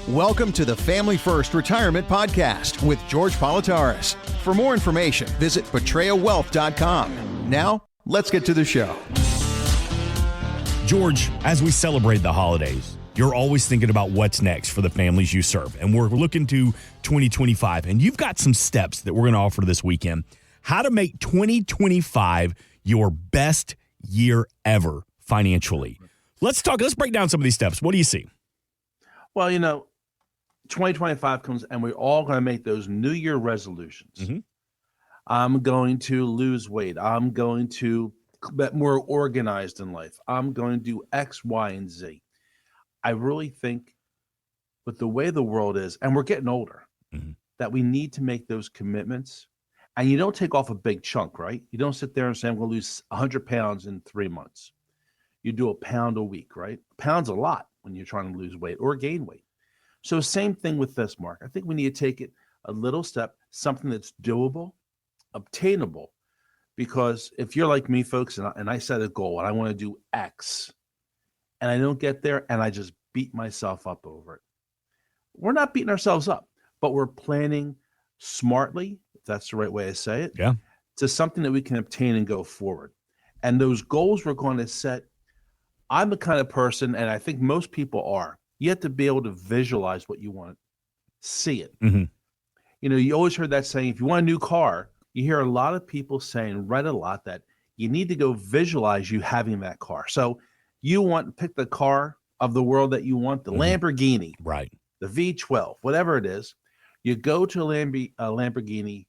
Welcome to the Family First Retirement Podcast with George Politarhos. For more information, visit betrayawealth.com. Now, let's get to the show. George, as we celebrate the holidays, you're always thinking about what's next for the families you serve. And we're looking to 2025. And you've got some steps that we're going to offer this weekend. How to make 2025 your best year ever financially. Let's break down some of these steps. What do you see? Well, 2025 comes and we're all going to make those New Year resolutions. Mm-hmm. I'm going to lose weight. I'm going to get more organized in life. I'm going to do X, Y, and Z. I really think with the way the world is, and we're getting older, that we need to make those commitments. And you don't take off a big chunk, right? You don't sit there and say, I'm going to lose 100 pounds in 3 months. You do a pound a week, right? A pound's a lot when you're trying to lose weight or gain weight. So same thing with this, Mark. I think we need to take it a little step, something that's doable, obtainable. Because if you're like me, folks, and I set a goal and I want to do X, and I don't get there and I just beat myself up over it. We're not beating ourselves up, but we're planning smartly, if that's the right way to say it, to something that we can obtain and go forward. And those goals we're going to set, I'm the kind of person, and I think most people are, you have to be able to visualize what you want, see it. Mm-hmm. You always heard that saying, if you want a new car, you hear a lot of people saying, read a lot, that you need to go visualize you having that car. So you want to pick the car of the world that you want, the Lamborghini, right? The V12, whatever it is. You go to a Lamborghini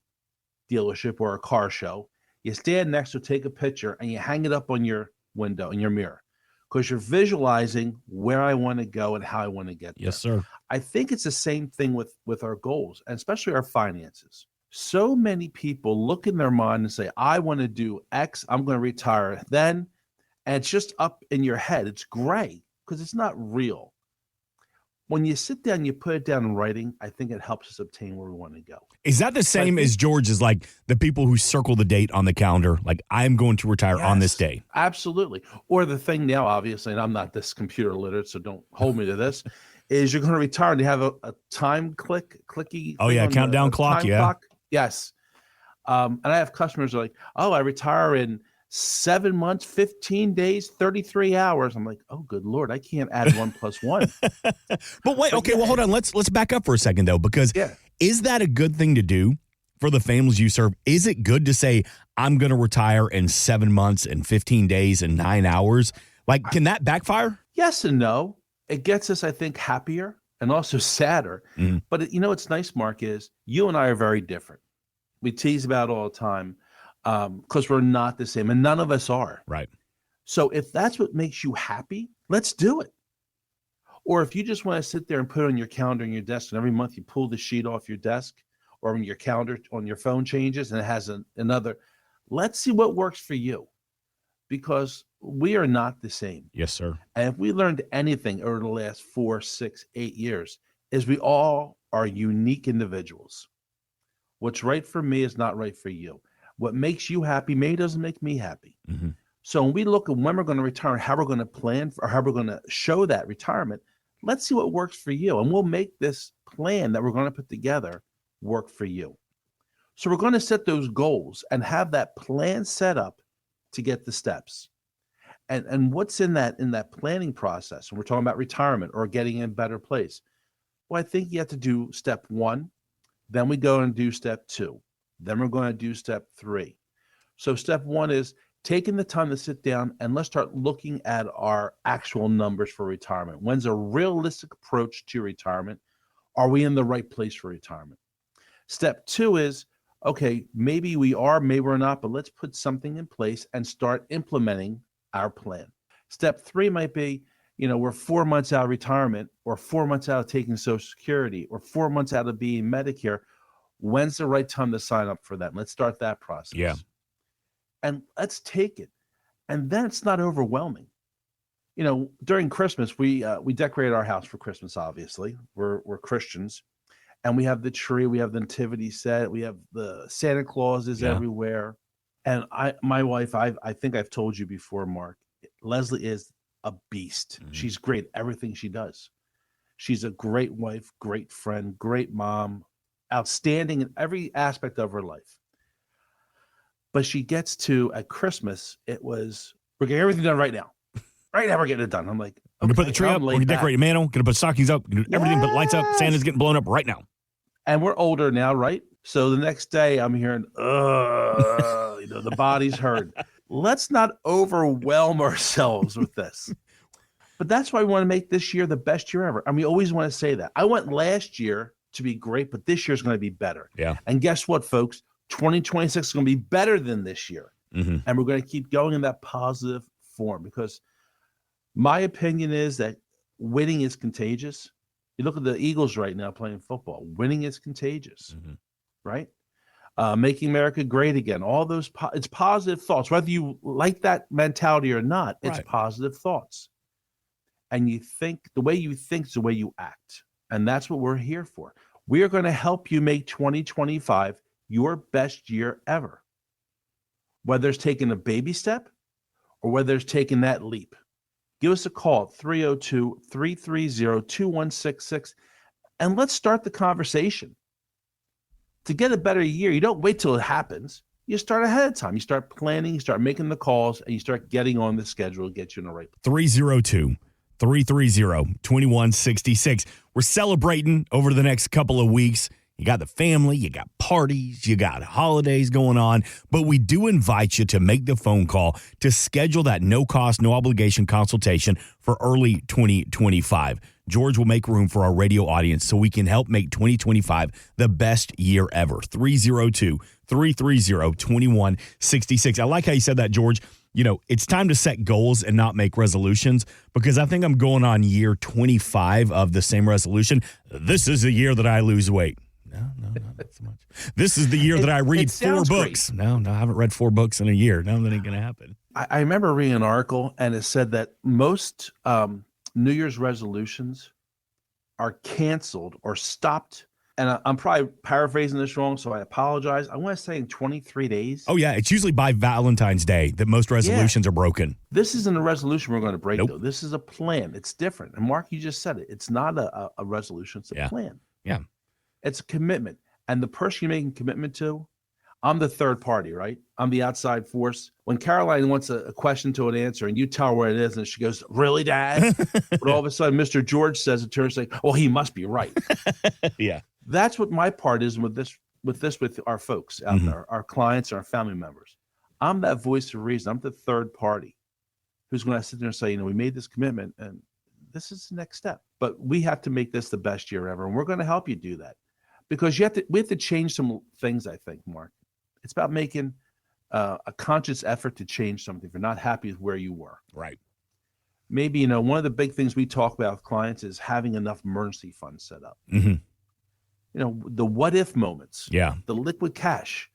dealership or a car show, you stand next to it, take a picture, and you hang it up on your window, in your mirror, because you're visualizing where I want to go and how I want to get there. Yes, sir. I think it's the same thing with our goals, and especially our finances. So many people look in their mind and say, I want to do X, I'm going to retire then, and it's just up in your head. It's gray because it's not real. When you sit down, you put it down in writing, I think it helps us obtain where we want to go. Is that the same as George, as like the people who circle the date on the calendar? Like, I'm going to retire on this day. Absolutely. Or the thing now, obviously, and I'm not this computer literate, so don't hold me to this, is you're going to retire and you have a time clicky. Oh, yeah, countdown clock, clock. Yes. And I have customers who are like, oh, I retire in 7 months, 15 days, 33 hours. I'm like, oh, good Lord, I can't add 1 + 1. But wait, okay, well, hold on. Let's back up for a second, though, because is that a good thing to do for the families you serve? Is it good to say, I'm going to retire in 7 months and 15 days and 9 hours? Like, can that backfire? Yes and no. It gets us, I think, happier and also sadder. Mm-hmm. But what's nice, Mark, is you and I are very different. We tease about it all the time. Because we're not the same, and none of us are. Right. So if that's what makes you happy, let's do it. Or if you just want to sit there and put it on your calendar on your desk, and every month you pull the sheet off your desk or on your calendar on your phone changes, and it has another, let's see what works for you. Because we are not the same. Yes, sir. And if we learned anything over the last 4, 6, 8 years, is we all are unique individuals. What's right for me is not right for you. What makes you happy maybe doesn't make me happy. Mm-hmm. So when we look at when we're going to retire, how we're going to plan or how we're going to show that retirement, let's see what works for you. And we'll make this plan that we're going to put together work for you. So we're going to set those goals and have that plan set up to get the steps. And what's in that planning process? And we're talking about retirement or getting in a better place. Well, I think you have to do step 1. Then we go and do step 2. Then we're going to do step 3. So step 1 is taking the time to sit down and let's start looking at our actual numbers for retirement. When's a realistic approach to retirement? Are we in the right place for retirement? Step 2 is, okay, maybe we are, maybe we're not, but let's put something in place and start implementing our plan. Step 3 might be, we're 4 months out of retirement or 4 months out of taking Social Security or 4 months out of being Medicare. When's the right time to sign up for that? Let's start that process. Yeah. And let's take it. And then it's not overwhelming. During Christmas, we decorate our house for Christmas, obviously. We're Christians. And we have the tree, we have the nativity set, we have the Santa Claus is everywhere. And my wife, I think I've told you before, Mark, Leslie is a beast. Mm-hmm. She's great at everything she does. She's a great wife, great friend, great mom, outstanding in every aspect of her life. But she gets to, at Christmas, it was, we're getting everything done right now. Right now we're getting it done. I'm like, We're going to put the tree up. We're going to decorate the mantle. Going to put stockings up. Gonna do everything but lights up. Santa's getting blown up right now. And we're older now, right? So the next day I'm hearing, the body's hurt. Let's not overwhelm ourselves with this. But that's why we want to make this year the best year ever. And we always want to say that. I want last year to be great, but this year's going to be better. Yeah. And guess what, folks? 2026 is going to be better than this year. Mm-hmm. And we're going to keep going in that positive form, because my opinion is that winning is contagious. You look at the Eagles right now playing football. Winning is contagious, right? Making America great again. All those, it's positive thoughts. Whether you like that mentality or not, it's positive thoughts. And you think, the way you think is the way you act. And that's what we're here for. We are going to help you make 2025 your best year ever. Whether it's taking a baby step or whether it's taking that leap. Give us a call at 302-330-2166, and let's start the conversation. To get a better year, you don't wait till it happens. You start ahead of time. You start planning, you start making the calls, and you start getting on the schedule to get you in the right place. 302-330-2166. We're celebrating over the next couple of weeks. You got the family, you got parties, you got holidays going on, but we do invite you to make the phone call to schedule that no-cost, no-obligation consultation for early 2025. George will make room for our radio audience so we can help make 2025 the best year ever. 302-330-2166. I like how you said that, George. You know, it's time to set goals and not make resolutions, because I think I'm going on year 25 of the same resolution. This is the year that I lose weight. No, not so much. This is the year that I read 4 books. Great. No, I haven't read 4 books in a year. No, that ain't going to happen. I remember reading an article, and it said that most New Year's resolutions are canceled or stopped. And I'm probably paraphrasing this wrong, so I apologize. I want to say in 23 days. Oh, yeah. It's usually by Valentine's Day that most resolutions are broken. This isn't a resolution we're going to break, though. This is a plan. It's different. And Mark, you just said it. It's not a resolution. It's a plan. Yeah. It's a commitment. And the person you're making a commitment to, I'm the third party, right? I'm the outside force. When Caroline wants a question to an answer and you tell her what it is and she goes, "Really, Dad?" But all of a sudden, Mr. George says, it turns like, well, he must be right. Yeah. That's what my part is with our folks out there, our clients and our family members. I'm that voice of reason. I'm the third party who's going to sit there and say, we made this commitment and this is the next step. But we have to make this the best year ever. And we're going to help you do that. Because we have to change some things, I think, Mark. It's about making a conscious effort to change something if you're not happy with where you were. Right. Maybe, one of the big things we talk about with clients is having enough emergency funds set up. Mm-hmm. The what if moments. Yeah. The liquid cash.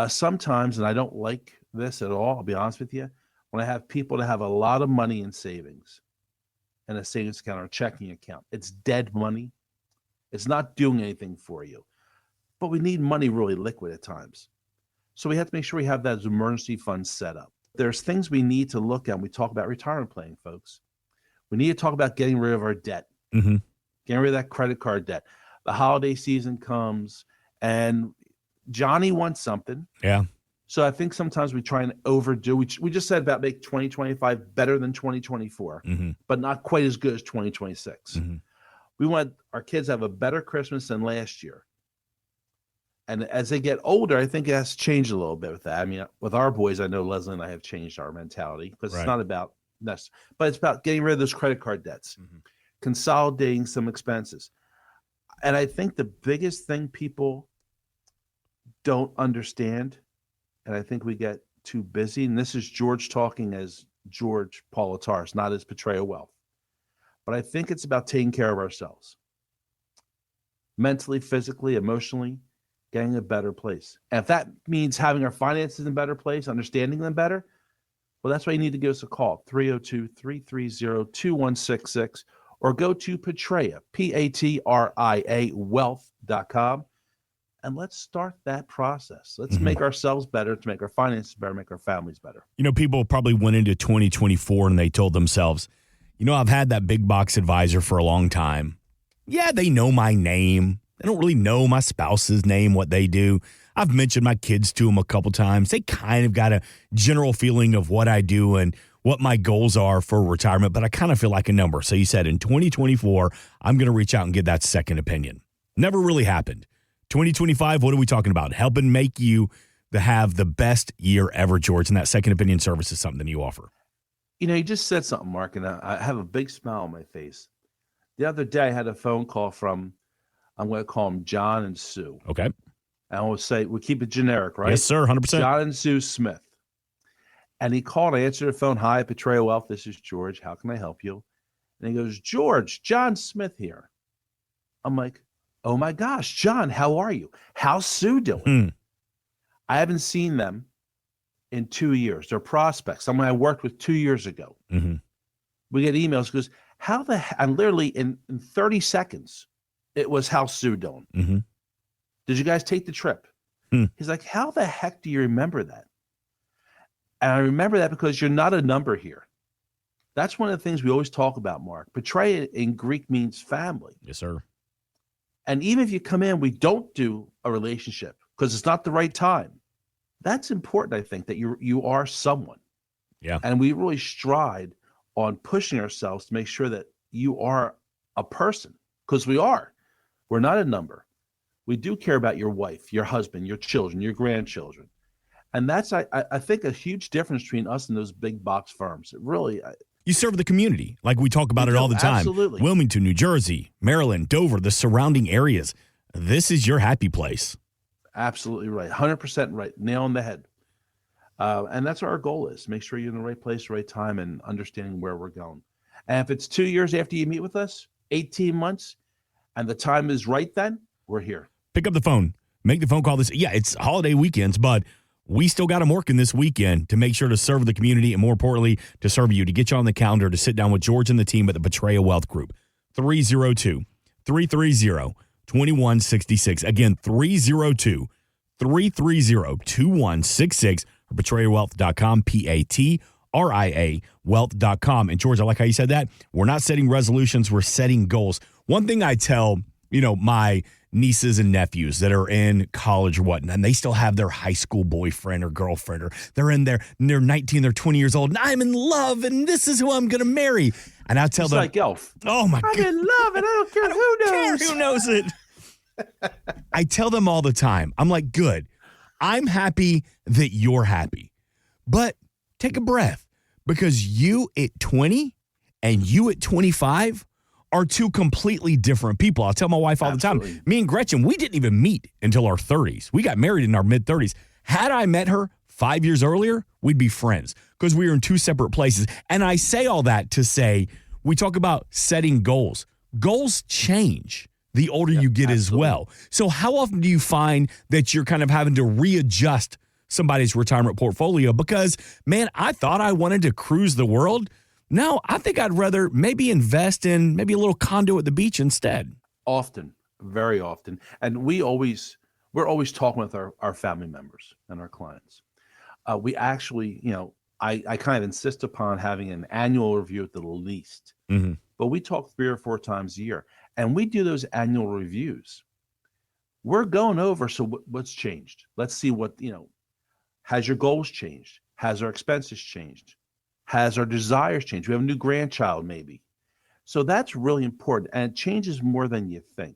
Sometimes, and I don't like this at all, I'll be honest with you, when I have people that have a lot of money in savings and a savings account or a checking account, it's dead money. It's not doing anything for you. But we need money really liquid at times. So we have to make sure we have those emergency funds set up. There's things we need to look at when we talk about retirement planning, folks. We need to talk about getting rid of our debt, getting rid of that credit card debt. The holiday season comes and Johnny wants something. Yeah. So I think sometimes we try and overdo. We just said about make 2025 better than 2024, but not quite as good as 2026. We want our kids to have a better Christmas than last year. And as they get older, I think it has to change a little bit with that. I mean, with our boys, I know Leslie and I have changed our mentality because it's not about this, but it's about getting rid of those credit card debts, consolidating some expenses. And I think the biggest thing people don't understand, and I think we get too busy, and this is George talking as George Politarhos, not as Portrayal Wealth. But I think it's about taking care of ourselves. Mentally, physically, emotionally, getting a better place. And if that means having our finances in a better place, understanding them better, well, that's why you need to give us a call, 302-330-2166, or go to Patria, Patria wealth.com, and let's start that process. Let's make ourselves better to make our finances better, make our families better. People probably went into 2024 and they told themselves, I've had that big box advisor for a long time. Yeah, they know my name. They don't really know my spouse's name, what they do. I've mentioned my kids to them a couple times. They kind of got a general feeling of what I do and what my goals are for retirement, but I kind of feel like a number. So you said in 2024, I'm going to reach out and get that second opinion. Never really happened. 2025, what are we talking about? Helping make you have the best year ever, George, and that second opinion service is something you offer. You know, you just said something, Mark, and I have a big smile on my face. The other day, I had a phone call from, I'm going to call them John and Sue. Okay. And we'll say, we'll keep it generic, right? Yes, sir, 100%. John and Sue Smith. And he called, I answered the phone. Hi, Portrayal Wealth. This is George. How can I help you? And he goes, George, John Smith here. I'm like, oh my gosh, John, how are you? How's Sue doing? I haven't seen them in 2 years. They're prospects. Someone I worked with 2 years ago. Mm-hmm. We get emails, goes, how the heck? And literally in 30 seconds, it was how's Sue doing? Mm-hmm. Did you guys take the trip? He's like, how the heck do you remember that? And I remember that because you're not a number here. That's one of the things we always talk about, Mark. Portray in Greek means family. Yes, sir. And even if you come in, we don't do a relationship because it's not the right time. That's important, I think, that you are someone. Yeah. And we really stride on pushing ourselves to make sure that you are a person, because we are. We're not a number. We do care about your wife, your husband, your children, your grandchildren. And that's, I think, a huge difference between us and those big box firms. It really... You serve the community, like we talk about it all the time. Absolutely. Wilmington, New Jersey, Maryland, Dover, the surrounding areas. This is your happy place. Absolutely right. 100% right. Nail on the head. And that's what our goal is. Make sure you're in the right place, right time, and understanding where we're going. And if it's 2 years after you meet with us, 18 months, and the time is right then, we're here. Pick up the phone. Make the phone call. It's holiday weekends, but we still got them working this weekend to make sure to serve the community and, more importantly, to serve you, to get you on the calendar to sit down with George and the team at the Portrayal Wealth Group. 302-330-2166. Again, 302-330-2166 or portrayalwealth.com, P-A-T-R-I-A wealth.com. And, George, I like how you said that. We're not setting resolutions. We're setting goals. One thing I tell, my nieces and nephews that are in college or whatnot, and they still have their high school boyfriend or girlfriend, or they're 19, they're 20 years old, and I'm in love, and this is who I'm going to marry. And I tell them, like Elf. Oh my God. I'm in love, and I don't care who knows. Who knows it? I tell them all the time, I'm like, good. I'm happy that you're happy. But take a breath, because you at 20 and you at 25 are two completely different people. I'll tell my wife all the time, me and Gretchen, we didn't even meet until our 30s. We got married in our mid-30s. Had I met her 5 years earlier, we'd be friends because we were in two separate places. And I say all that to say, we talk about setting goals. Goals change the older you get as well. So how often do you find that you're kind of having to readjust somebody's retirement portfolio? Because, man, I thought I wanted to cruise the world. No, I think I'd rather maybe invest in maybe a little condo at the beach instead. Often, very often. And we're always talking with our family members and our clients. We actually, I kind of insist upon having an annual review at the least. Mm-hmm. But we talk 3 or 4 times a year. And we do those annual reviews. We're going over, so what's changed? Let's see what, has your goals changed? Has our expenses changed? Has our desires changed? We have a new grandchild, maybe. So that's really important. And it changes more than you think.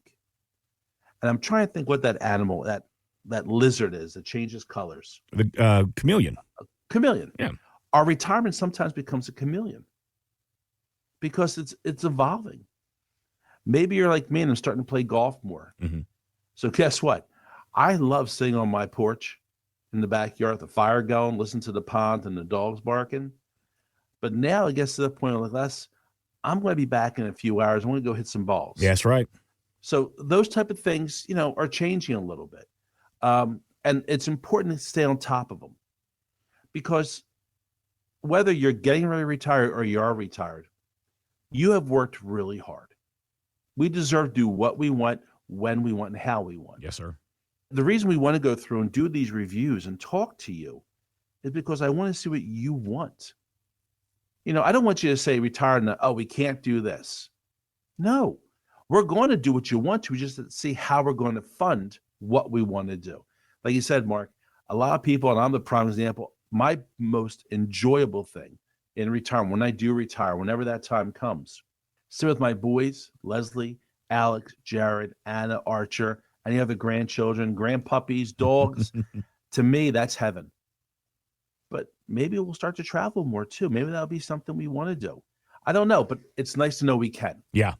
And I'm trying to think what that animal, that lizard is that changes colors. The chameleon. Chameleon. Yeah. Our retirement sometimes becomes a chameleon because it's evolving. Maybe you're like me and I'm starting to play golf more. Mm-hmm. So guess what? I love sitting on my porch in the backyard, the fire going, listen to the pond and the dogs barking. But now it gets to the point of I'm going to be back in a few hours. I'm going to go hit some balls. Yeah, that's right. So those type of things, are changing a little bit. And it's important to stay on top of them because whether you're getting ready to retire or you are retired, you have worked really hard. We deserve to do what we want, when we want, and how we want. Yes, sir. The reason we want to go through and do these reviews and talk to you is because I want to see what you want. I don't want you to say retired and, we can't do this. No, We're going to do what you want to, just to see how we're going to fund what we want to do. Like you said, Mark, a lot of people, and I'm the prime example, my most enjoyable thing in retirement, when I do retire, whenever that time comes, sit with my boys, Leslie, Alex, Jared, Anna, Archer, any other grandchildren, grandpuppies, dogs. To me, that's heaven. But maybe we'll start to travel more too. Maybe that'll be something we want to do. I don't know, but it's nice to know we can. Yeah.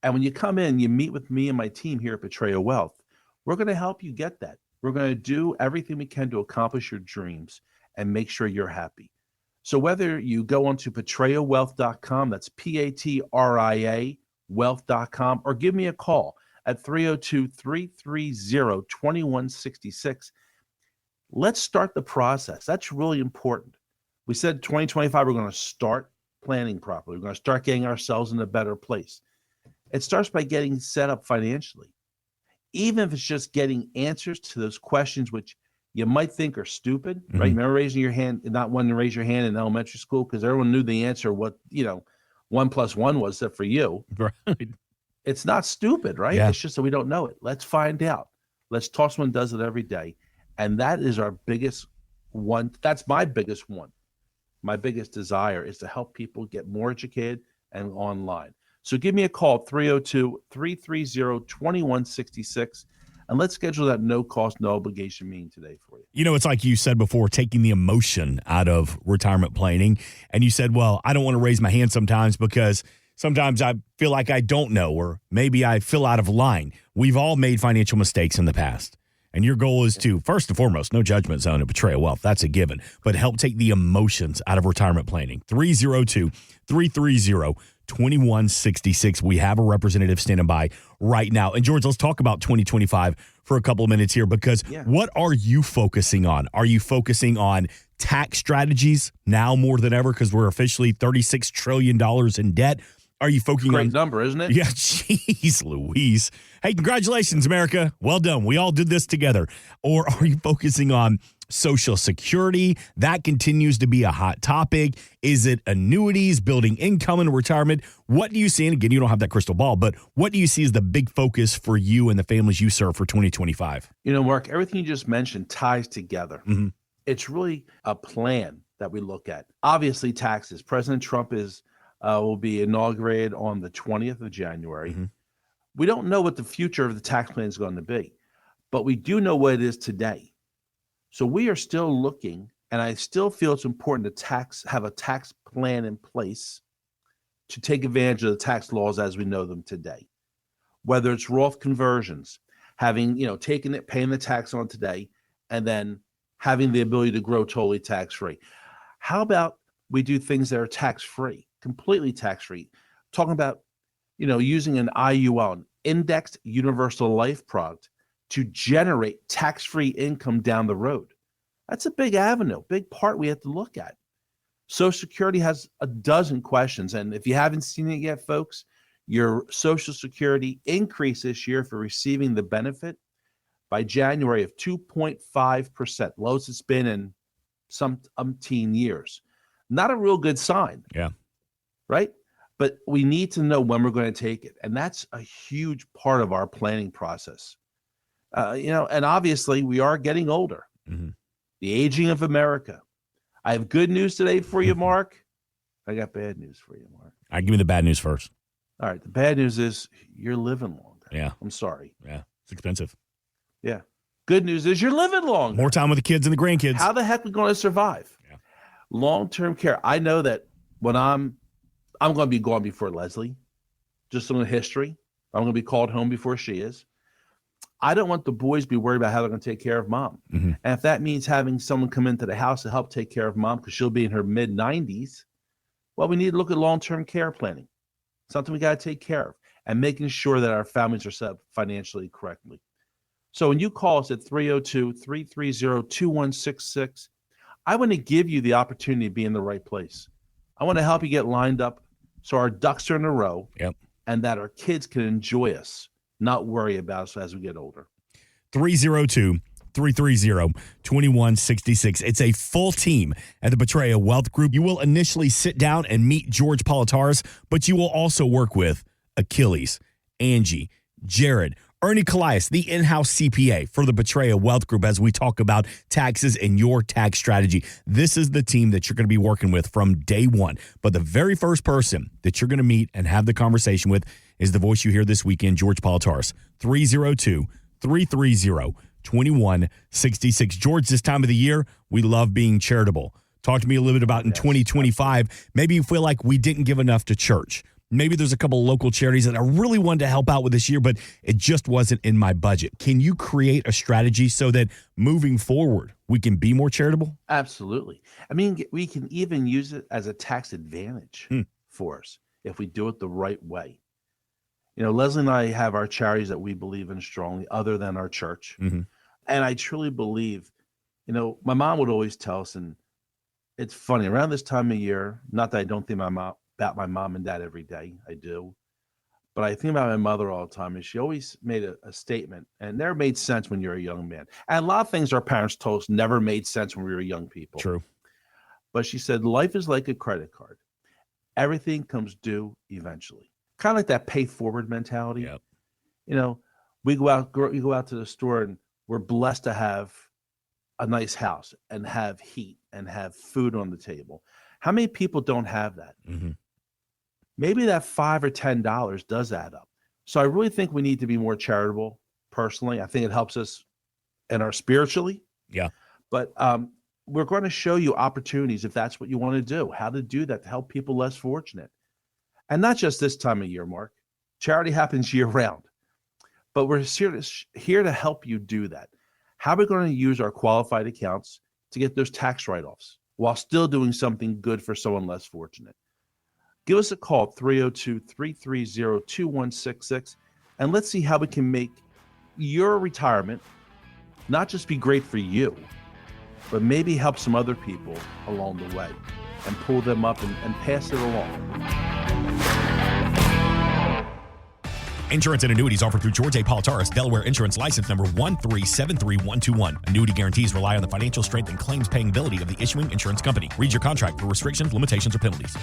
And when you come in, you meet with me and my team here at Betrayal Wealth. We're going to help you get that. We're going to do everything we can to accomplish your dreams and make sure you're happy. So whether you go onto betrayalwealth.com, that's PATRIA wealth.com, or give me a call at 302-330-2166. Let's start the process. That's really important. We said 2025, we're going to start planning properly. We're going to start getting ourselves in a better place. It starts by getting set up financially. Even if it's just getting answers to those questions, which you might think are stupid, right? Remember raising your hand, not wanting to raise your hand in elementary school because everyone knew the answer, what, 1 + 1 was, except for you. Right. It's not stupid, right? Yeah. It's just that we don't know it. Let's find out. Let's talk to someone who does it every day. And that is our biggest one. That's my biggest one. My biggest desire is to help people get more educated and online. So give me a call, 302-330-2166, and let's schedule that no-cost, no-obligation meeting today for you. It's like you said before, taking the emotion out of retirement planning. And you said, well, I don't want to raise my hand sometimes because sometimes I feel like I don't know, or maybe I feel out of line. We've all made financial mistakes in the past. And your goal is to, first and foremost, no judgment zone at Betrayal Wealth. That's a given. But help take the emotions out of retirement planning. 302-330-2166. We have a representative standing by right now. And George, let's talk about 2025 for a couple of minutes here, because what are you focusing on? Are you focusing on tax strategies now more than ever because we're officially $36 trillion in debt? Are you focusing on... Great number, isn't it? Yeah, jeez Louise. Hey, congratulations, America. Well done. We all did this together. Or are you focusing on Social Security? That continues to be a hot topic. Is it annuities, building income in retirement? What do you see? And again, you don't have that crystal ball, but what do you see as the big focus for you and the families you serve for 2025? Mark, everything you just mentioned ties together. It's really a plan that we look at. Obviously, taxes. President Trump will be inaugurated on the 20th of January. We don't know what the future of the tax plan is going to be, but we do know what it is today. So we are still looking, and I still feel it's important to have a tax plan in place to take advantage of the tax laws as we know them today. Whether it's Roth conversions, having, taking it, paying the tax on today, and then having the ability to grow totally tax-free. How about we do things that are tax-free? Completely tax-free, talking about, using an IUL, an indexed universal life product, to generate tax-free income down the road. That's a big avenue, big part we have to look at. Social Security has a dozen questions, and if you haven't seen it yet, folks, your Social Security increase this year for receiving the benefit by January of 2.5%, lowest it's been in some umpteen years. Not a real good sign. Yeah. Right? But we need to know when we're going to take it. And that's a huge part of our planning process. And obviously we are getting older. The aging of America. I have good news today for you, Mark. I got bad news for you, Mark. All right, give me the bad news first. All right. The bad news is you're living longer. Yeah. I'm sorry. Yeah. It's expensive. Yeah. Good news is you're living longer. More time with the kids and the grandkids. How the heck are we going to survive? Yeah. Long-term care. I know that when I'm going to be gone before Leslie. Just some of the history. I'm going to be called home before she is. I don't want the boys to be worried about how they're going to take care of mom. And if that means having someone come into the house to help take care of mom because she'll be in her mid-90s, well, we need to look at long-term care planning. Something we got to take care of and making sure that our families are set up financially correctly. So when you call us at 302-330-2166, I want to give you the opportunity to be in the right place. I want to help you get lined up so our ducks are in a row and that our kids can enjoy us, not worry about us as we get older. 302-330-2166. It's a full team at the Betrayal Wealth Group. You will initially sit down and meet George Politarhos, but you will also work with Achilles Angie, Jared, Ernie Callias, the in-house CPA for the Betraya Wealth Group as we talk about taxes and your tax strategy. This is the team that you're going to be working with from day one. But the very first person that you're going to meet and have the conversation with is the voice you hear this weekend, George Politarhos, 302-330-2166. George, this time of the year, we love being charitable. Talk to me a little bit about in 2025, maybe you feel like we didn't give enough to church. Maybe there's a couple of local charities that I really wanted to help out with this year, but it just wasn't in my budget. Can you create a strategy so that moving forward, we can be more charitable? Absolutely. I mean, we can even use it as a tax advantage for us if we do it the right way. You know, Leslie and I have our charities that we believe in strongly other than our church. Mm-hmm. And I truly believe, you know, my mom would always tell us, and it's funny, around this time of year, not that I don't think about my mom and dad every day, I do, but I think about my mother all the time, and she always made a statement, and it never made sense when you're a young man. And a lot of things our parents told us never made sense when we were young people. True. But she said, life is like a credit card. Everything comes due eventually. Kind of like that pay forward mentality. Yep. You know, you go out to the store and we're blessed to have a nice house and have heat and have food on the table. How many people don't have that? Mm-hmm. Maybe that $5 or $10 does add up. So I really think we need to be more charitable. Personally, I think it helps us in our spiritually. Yeah. But we're going to show you opportunities if that's what you want to do, how to do that to help people less fortunate. And not just this time of year, Mark. Charity happens year round. But we're here to help you do that. How are we going to use our qualified accounts to get those tax write-offs while still doing something good for someone less fortunate? Give us a call, 302-330-2166, and let's see how we can make your retirement not just be great for you, but maybe help some other people along the way and pull them up and pass it along. Insurance and annuities offered through George A. Politarhos, Delaware Insurance License Number 1373121. Annuity guarantees rely on the financial strength and claims paying ability of the issuing insurance company. Read your contract for restrictions, limitations, or penalties.